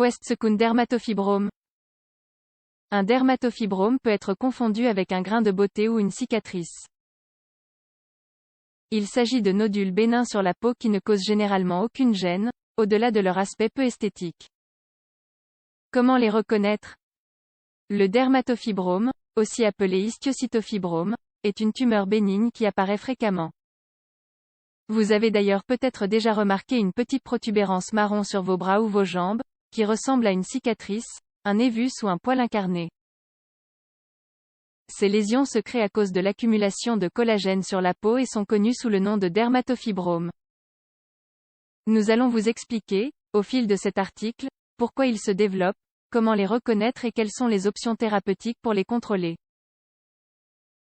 Quoi est-ce qu'un dermatofibrome? Un dermatofibrome peut être confondu avec un grain de beauté ou une cicatrice. Il s'agit de nodules bénins sur la peau qui ne causent généralement aucune gêne, au-delà de leur aspect peu esthétique. Comment les reconnaître? Le dermatofibrome, aussi appelé histiocytofibrome, est une tumeur bénigne qui apparaît fréquemment. Vous avez d'ailleurs peut-être déjà remarqué une petite protubérance marron sur vos bras ou vos jambes, qui ressemble à une cicatrice, un névus ou un poil incarné. Ces lésions se créent à cause de l'accumulation de collagène sur la peau et sont connues sous le nom de dermatofibrome. Nous allons vous expliquer, au fil de cet article, pourquoi ils se développent, comment les reconnaître et quelles sont les options thérapeutiques pour les contrôler.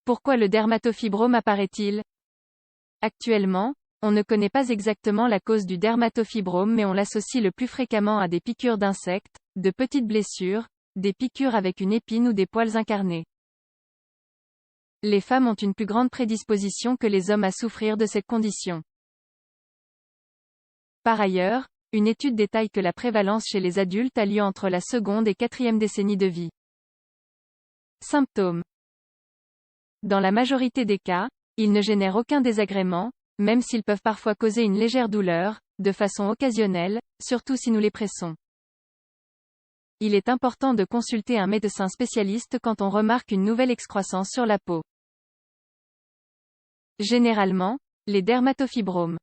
Pourquoi le dermatofibrome apparaît-il? Actuellement, on ne connaît pas exactement la cause du dermatofibrome mais on l'associe le plus fréquemment à des piqûres d'insectes, de petites blessures, des piqûres avec une épine ou des poils incarnés. Les femmes ont une plus grande prédisposition que les hommes à souffrir de cette condition. Par ailleurs, une étude détaille que la prévalence chez les adultes a lieu entre la seconde et quatrième décennie de vie. Symptômes. Dans la majorité des cas, ils ne génèrent aucun désagrément, même s'ils peuvent parfois causer une légère douleur, de façon occasionnelle, surtout si nous les pressons. Il est important de consulter un médecin spécialiste quand on remarque une nouvelle excroissance sur la peau. Généralement, les dermatofibromes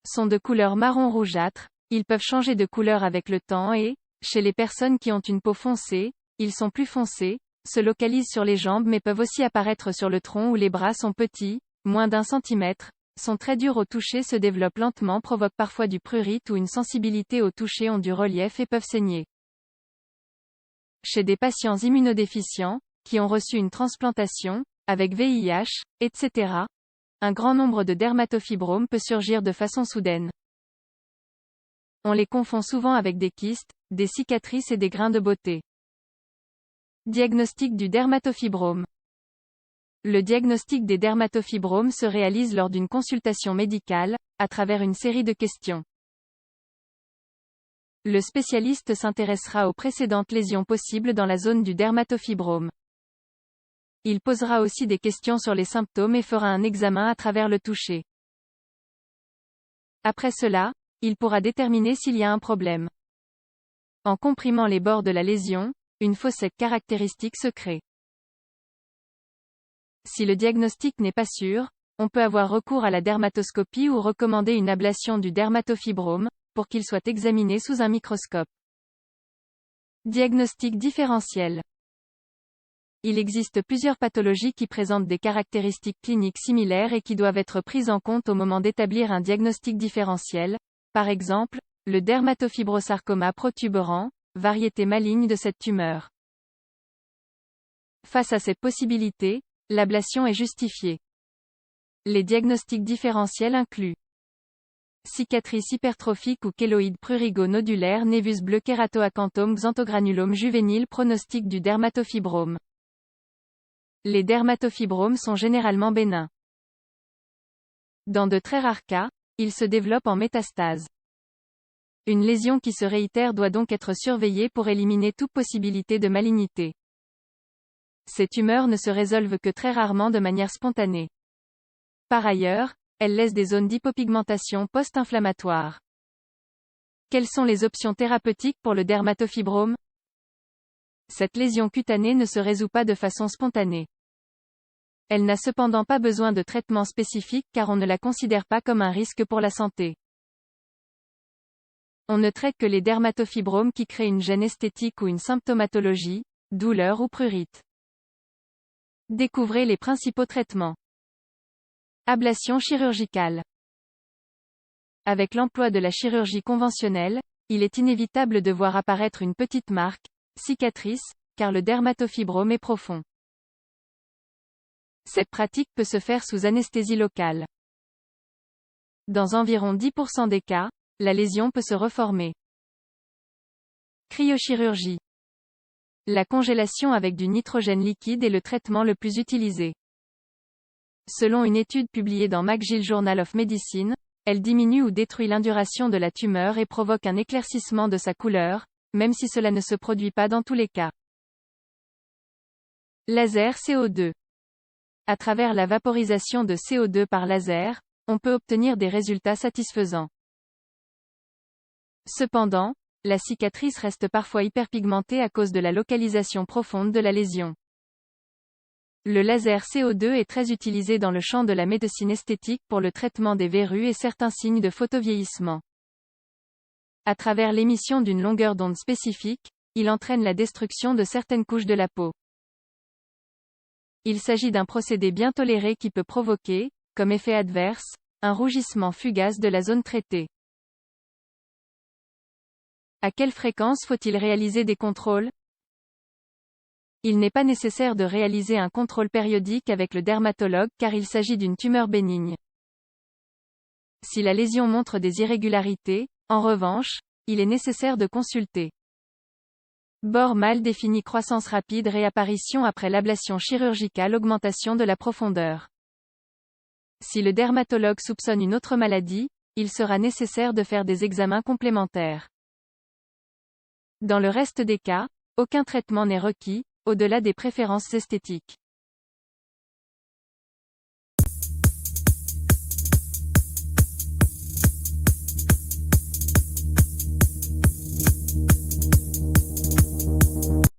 sont de couleur marron rougeâtre, ils peuvent changer de couleur avec le temps et, chez les personnes qui ont une peau foncée, ils sont plus foncés, se localisent sur les jambes mais peuvent aussi apparaître sur le tronc où les bras sont petits, moins d'1 centimètre, sont très durs au toucher, se développent lentement, provoquent parfois du prurite ou une sensibilité au toucher, ont du relief et peuvent saigner. Chez des patients immunodéficients, qui ont reçu une transplantation, avec VIH, etc., un grand nombre de dermatofibromes peut surgir de façon soudaine. On les confond souvent avec des kystes, des cicatrices et des grains de beauté. Diagnostic du dermatofibrome. Le diagnostic des dermatofibromes se réalise lors d'une consultation médicale, à travers une série de questions. Le spécialiste s'intéressera aux précédentes lésions possibles dans la zone du dermatofibrome. Il posera aussi des questions sur les symptômes et fera un examen à travers le toucher. Après cela, il pourra déterminer s'il y a un problème. En comprimant les bords de la lésion, une fossette caractéristique se crée. Si le diagnostic n'est pas sûr, on peut avoir recours à la dermatoscopie ou recommander une ablation du dermatofibrome, pour qu'il soit examiné sous un microscope. Diagnostic différentiel. Il existe plusieurs pathologies qui présentent des caractéristiques cliniques similaires et qui doivent être prises en compte au moment d'établir un diagnostic différentiel, par exemple, le dermatofibrosarcoma protubérant, variété maligne de cette tumeur. Face à cette possibilité, l'ablation est justifiée. Les diagnostics différentiels incluent cicatrice hypertrophique ou kéloïde prurigo-nodulaire, névus bleu, kératoacanthome, xanthogranulome juvénile, pronostic du dermatofibrome. Les dermatofibromes sont généralement bénins. Dans de très rares cas, ils se développent en métastase. Une lésion qui se réitère doit donc être surveillée pour éliminer toute possibilité de malignité. Ces tumeurs ne se résolvent que très rarement de manière spontanée. Par ailleurs, elles laissent des zones d'hypopigmentation post-inflammatoire. Quelles sont les options thérapeutiques pour le dermatofibrome? Cette lésion cutanée ne se résout pas de façon spontanée. Elle n'a cependant pas besoin de traitement spécifique car on ne la considère pas comme un risque pour la santé. On ne traite que les dermatofibromes qui créent une gêne esthétique ou une symptomatologie, douleur ou prurite. Découvrez les principaux traitements. Ablation chirurgicale. Avec l'emploi de la chirurgie conventionnelle, il est inévitable de voir apparaître une petite marque, cicatrice, car le dermatofibrome est profond. Cette pratique peut se faire sous anesthésie locale. Dans environ 10% des cas, la lésion peut se reformer. Cryochirurgie. La congélation avec du nitrogène liquide est le traitement le plus utilisé. Selon une étude publiée dans McGill Journal of Medicine, elle diminue ou détruit l'induration de la tumeur et provoque un éclaircissement de sa couleur, même si cela ne se produit pas dans tous les cas. Laser CO2. À travers la vaporisation de CO2 par laser, on peut obtenir des résultats satisfaisants. Cependant, la cicatrice reste parfois hyperpigmentée à cause de la localisation profonde de la lésion. Le laser CO2 est très utilisé dans le champ de la médecine esthétique pour le traitement des verrues et certains signes de photovieillissement. À travers l'émission d'une longueur d'onde spécifique, il entraîne la destruction de certaines couches de la peau. Il s'agit d'un procédé bien toléré qui peut provoquer, comme effet adverse, un rougissement fugace de la zone traitée. À quelle fréquence faut-il réaliser des contrôles? Il n'est pas nécessaire de réaliser un contrôle périodique avec le dermatologue car il s'agit d'une tumeur bénigne. Si la lésion montre des irrégularités, en revanche, il est nécessaire de consulter. Bord mal défini, croissance rapide, réapparition après l'ablation chirurgicale, augmentation de la profondeur. Si le dermatologue soupçonne une autre maladie, il sera nécessaire de faire des examens complémentaires. Dans le reste des cas, aucun traitement n'est requis, au-delà des préférences esthétiques.